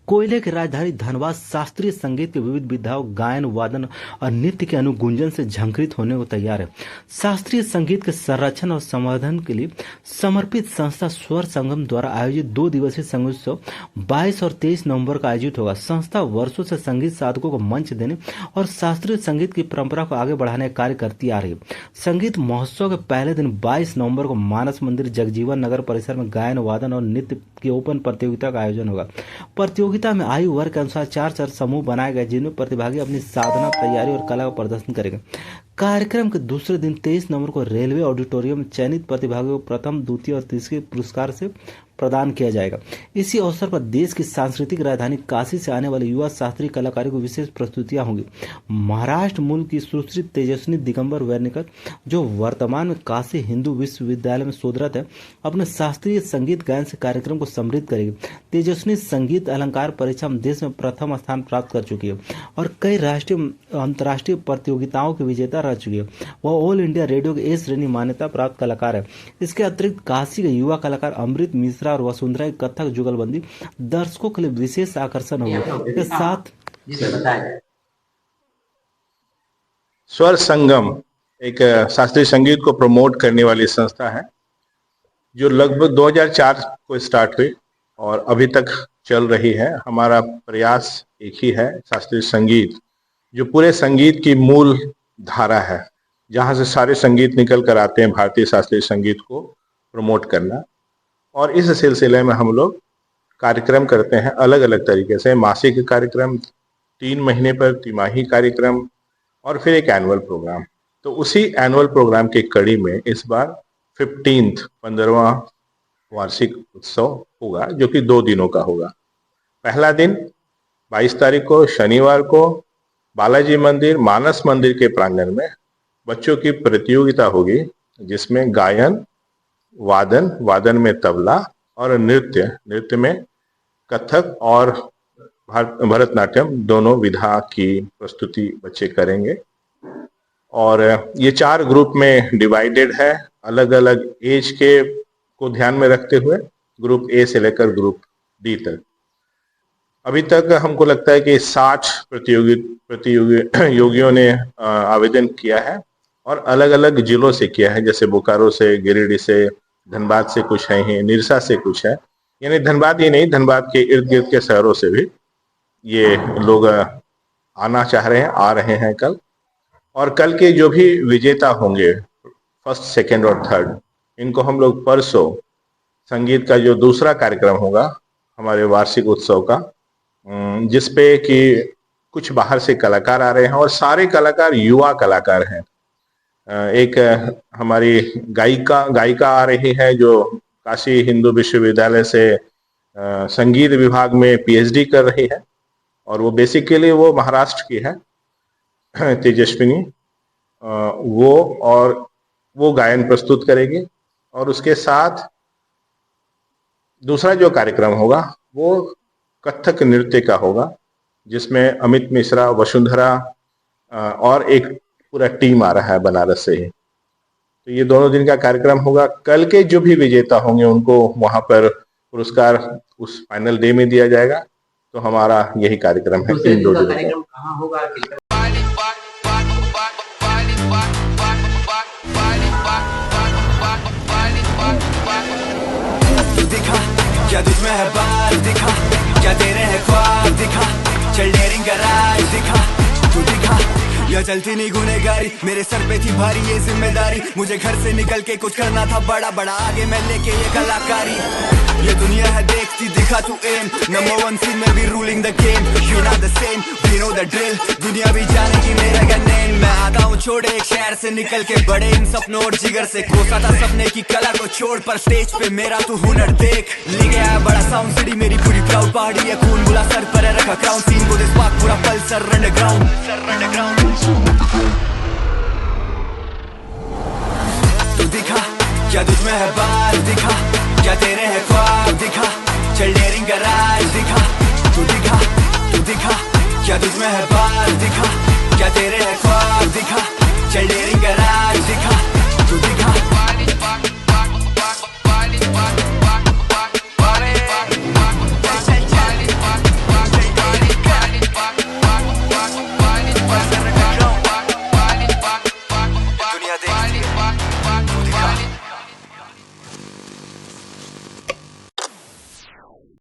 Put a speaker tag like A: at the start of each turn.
A: कोयले की राजधानी धनबाद शास्त्रीय संगीत के विविध विधाओं, गायन, वादन और नृत्य के अनुगूंजन से झंकृत होने को तैयार है। शास्त्रीय संगीत के संरक्षण और संवर्धन के लिए समर्पित संस्था स्वर संगम द्वारा आयोजित 2 दिवसीय संगीतोत्सव 22 और 23 नवंबर को आयोजित होगा। संस्था वर्षों से संगीत साधकों को मंच देने और शास्त्रीय संगीत की परंपरा को आगे बढ़ाने का कार्य करती आ रही है। संगीत महोत्सव के पहले दिन 22 नवंबर को मानस मंदिर जगजीवन नगर परिसर में गायन, वादन और नृत्य की ओपन प्रतियोगिता का आयोजन होगा। प्रतियोगिता में आयु वर्ग के अनुसार 4 समूह बनाए गए, जिनमें प्रतिभागी अपनी साधना, तैयारी और कला का प्रदर्शन करेंगे। कार्यक्रम के दूसरे दिन 23 नवंबर को रेलवे ऑडिटोरियम में चयनित प्रतिभागियों को प्रथम, द्वितीय और तीसरे पुरस्कार से प्रदान किया जाएगा। इसी अवसर पर देश की सांस्कृतिक राजधानी काशी से आने वाले युवा शास्त्रीय कलाकारों की विशेष प्रस्तुतियां होंगी। महाराष्ट्र मूल की सुश्री तेजस्विनी दिगंबर वेर्णेकर, जो वर्तमान में काशी हिंदू विश्वविद्यालय में शोधरत है, अपने शास्त्रीय संगीत गायन से कार्यक्रम को समृद्ध करेगी। तेजस्विनी संगीत अलंकार परीक्षा में देश में प्रथम स्थान प्राप्त कर चुकी है और कई राष्ट्रीय अंतर्राष्ट्रीय प्रतियोगिताओं की विजेता रह चुकी है। वह ऑल इंडिया रेडियो के ए श्रेणी मान्यता प्राप्त कलाकार है। इसके अतिरिक्त काशी के युवा कलाकार अमृत मिश्रा और वसुंधरा की कथक जुगलबंदी दर्शकों के लिए विशेष आकर्षण होगी। इसके साथ
B: स्वर संगम एक शास्त्रीय संगीत को प्रमोट करने वाली संस्था है, जो लगभग 2004 को स्टार्ट हुई और अभी तक चल रही है। हमारा प्रयास एक ही है, शास्त्रीय संगीत जो पूरे संगीत की मूल धारा है, जहाँ से सारे संगीत निकल कर आते हैं, भारतीय शास्त्रीय संगीत को प्रमोट करना। और इस सिलसिले में हम लोग कार्यक्रम करते हैं अलग अलग तरीके से, मासिक कार्यक्रम, 3 महीने पर तिमाही कार्यक्रम और फिर एक एनुअल प्रोग्राम। तो उसी एनुअल प्रोग्राम की कड़ी में इस बार 15वां वार्षिक उत्सव होगा, जो कि 2 दिनों का होगा। पहला दिन 22 तारीख को शनिवार को बालाजी मंदिर मानस मंदिर के प्रांगण में बच्चों की प्रतियोगिता होगी, जिसमें गायन, वादन में तबला और नृत्य में कथक और भरतनाट्यम दोनों विधा की प्रस्तुति बच्चे करेंगे। और ये 4 ग्रुप में डिवाइडेड है, अलग अलग एज के को ध्यान में रखते हुए, ग्रुप ए से लेकर ग्रुप डी तक। अभी तक हमको लगता है कि 60 प्रतियोगियों ने आवेदन किया है और अलग अलग जिलों से किया है, जैसे बोकारो से, गिरिडीह से, धनबाद से कुछ है, निरसा से कुछ है। यानी धनबाद ही नहीं, धनबाद के इर्द गिर्द के शहरों से भी ये लोग आना चाह रहे हैं, आ रहे हैं कल। और कल के जो भी विजेता होंगे, फर्स्ट, सेकंड और थर्ड, इनको हम लोग परसों संगीत का जो दूसरा कार्यक्रम होगा हमारे वार्षिक उत्सव का, जिसपे कि कुछ बाहर से कलाकार आ रहे हैं और सारे कलाकार युवा कलाकार हैं। एक हमारी गायिका आ रही है, जो काशी हिंदू विश्वविद्यालय से संगीत विभाग में पीएचडी कर रही है और वो बेसिकली वो महाराष्ट्र की है, तेजस्विनी। वो गायन प्रस्तुत करेगी। और उसके साथ दूसरा जो कार्यक्रम होगा वो कथक नृत्य का होगा, जिसमें अमित मिश्रा, वसुंधरा और एक पूरा टीम आ रहा है बनारस से ही। तो ये दोनों दिन का कार्यक्रम होगा। कल के जो भी विजेता होंगे उनको वहां पर पुरस्कार उस फाइनल डे में दिया जाएगा। तो हमारा यही कार्यक्रम है। इन 2 दिनों
C: कार्यक्रम कहाँ होगा?
D: दिखा क्या तुझ में है बात, दिखा क्या तेरे है ख्वाब, दिखा चल डेयरिंग का राज, दिखा तू दिखा या चलती नहीं गुनहगारी, मेरे सर पे थी भारी ये जिम्मेदारी, मुझे घर से निकल के कुछ करना था बड़ा बड़ा, आगे मैं लेके ये कलाकारी। ये दुनिया है देखती, दिखा तू एम, नंबर 1 सीन में भी ruling the game, you not the same, we know the drill, दुनिया भी जानेगी मेरा क्या नेम। मैं आता हूँ छोड़े एक शहर से निकल के, बड़े इन सपनों और जिगर से, कोसा था सपने की कला को छोड़, पर स्टेज पे मेरा तू हुनर देख। ले गया है बड़ा साउंड, सिटी मेरी पूरी प्राउड, पहाड़ी है खून बुला सर पर है रखा क्राउन, सीन को दिस पाक पूरा पल्सर अंडरग्राउंड। तू दिखा क्या तुझ में है बात, दिखा क्या तेरे है ख्वाब, दिखा चल डेयरिंग का राज, दिखा तू दिखा क्या तुझ में है बात, दिखा क्या तेरे है ख्वाब, दिखा